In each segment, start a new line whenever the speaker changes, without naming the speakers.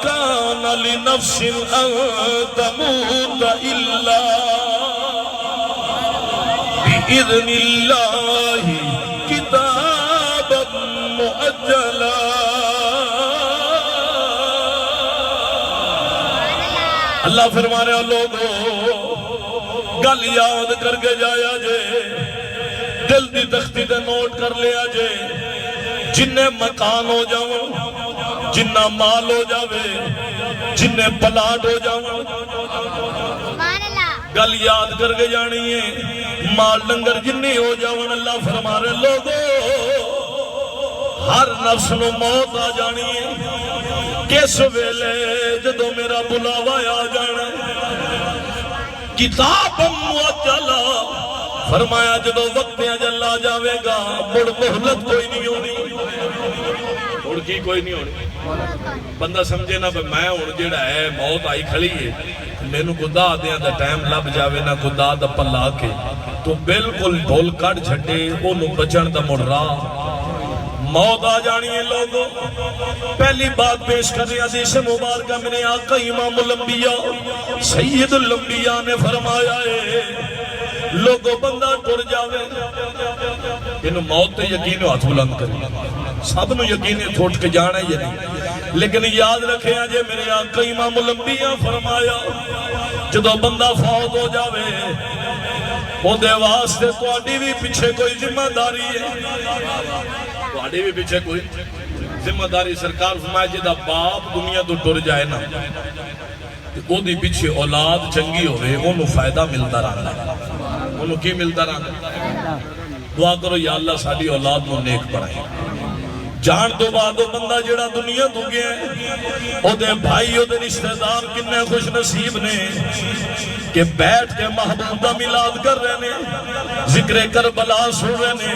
كان لنفس أن تموت إلا بإذن الله كتابا مؤجلا اللہ فرمانے لوگوں گل یاد کر کے جایا جے دل دی تختی تے نوٹ کر لیا جے جننے مکان ہو جاؤں جنہ مال ہو جاوے جننے پلاٹ ہو جاؤں گل یاد کر کے جانی ہے مال لنگر جننی ہو جاؤں اللہ فرما رہے لوگوں ہر نفس نو موت آ جانی ہے کس ویلے جدو میرا بلاوا آ جانا کتاب مؤجلا فرمایا جدو وقت اجل آ جاوے گا مڑ مہلت کوئی نہیں ہونی مڑ کی کوئی نہیں ہونی بندہ سمجھے نا میں ہوں جڑا ہے موت آئی کھڑی ہے مینوں خدا دیاں دا ٹائم لب جاوے نا خدا دا پلا کے تو بالکل ڈھول کٹ چھٹے اونوں بچن دا مڑ راہ موت آ جانی ہے لوگوں پہلی بات پیش کر رہے حدیث مبارکہ میں نے آقا امام الانبیاء سید الانبیاء نے فرمایا ہے لوگوں بندہ ٹر جاوے انہوں موت تے یقین ہاتھ بلند کرے سب نو یقین ہے تھوٹ کے جانا ہے یہ نہیں لیکن یاد رکھے آجے میرے آقا امام الانبیاء فرمایا جدو بندہ فوت ہو جاوے وہ دے واسطے تو آڈی بھی پیچھے کوئی ذمہ داری ہے تو آڈی بھی پیچھے کوئی ذمہ داری سرکار فرمائے جدہ باپ دنیا تو ٹر جائے نا وہ دی پیچھے اولاد چنگی ہوئے انہوں فائدہ ملتا رہا انہوں کی ملتا رہا دعا کرو یا اللہ ساڑی اولاد نو نیک پڑھائیں جان تو بعد وہ بندہ جڑا دنیا تو گیا ہے او دے بھائی او دے رشتہ دار کنے خوش نصیب نے کہ بیٹھ کے محبوب دا میلاد کر رہے نے ذکر کربلا سن رہے نے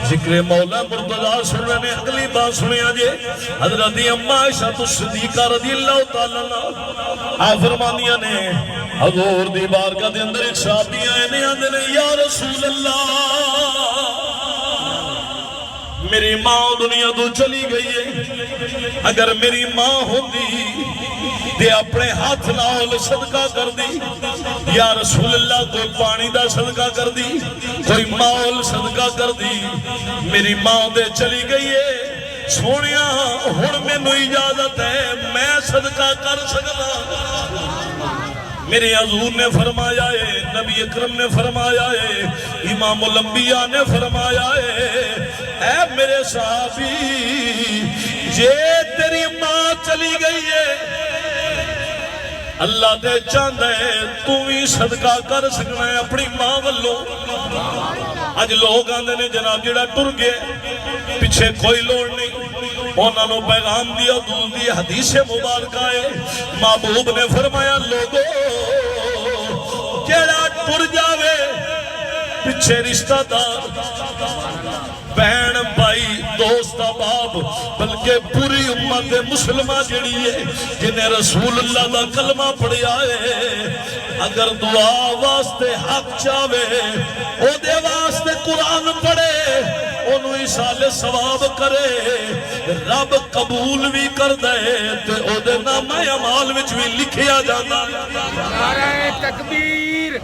ذکر مولا مرتضی سن رہے نے اگلی بات سنیں آجے حضرت اماں عائشہ صدیقہ رضی اللہ تعالیٰ عنہ آپ فرمانیاں نے حضور دی بارگاہ دے اندر ایک صحابی آئے نے آندے نے یا رسول اللہ میری ماں دنیا تو چلی گئی ہے اگر میری ماں ہوندی دے اپنے ہاتھ نال صدقہ کر دی یا رسول اللہ کوئی پانی دا صدقہ کر دی کوئی مال صدقہ کر دی میری ماں دے چلی گئی ہے سونیا ہن مینوں اجازت ہے میں صدقہ کر سکتا میرے حضور نے فرمایا ہے نبی اکرم نے فرمایا ہے امام الانبیاء نے فرمایا ہے اے میرے صحابی جے تیری ماں چلی گئی ہے اللہ دے چاند ہے تو ہی صدقہ کر سکنا ہے اپنی ماں والوں آج لوگ آندے نے جناب جڑا ٹر گئے پیچھے کوئی لوڑ نہیں انہوں نے پیغام دیا دور دی حدیث مبارکہ ہے محبوب نے فرمایا لوگوں جڑا ٹر جاوے پیچھے رشتہ دار بہن بھائی دوست احباب بلکہ پوری امت مسلمہ جڑی ہے جنہیں رسول اللہ دا کلمہ پڑھیا ہے اگر دعا واسطے حق چاہے او دے واسطے قرآن پڑھے انہوں ایسال ثواب کرے رب قبول بھی کر دے تے او دے نام اعمال وچ بھی لکھیا جاتا ہے۔ نعرہ تکبیر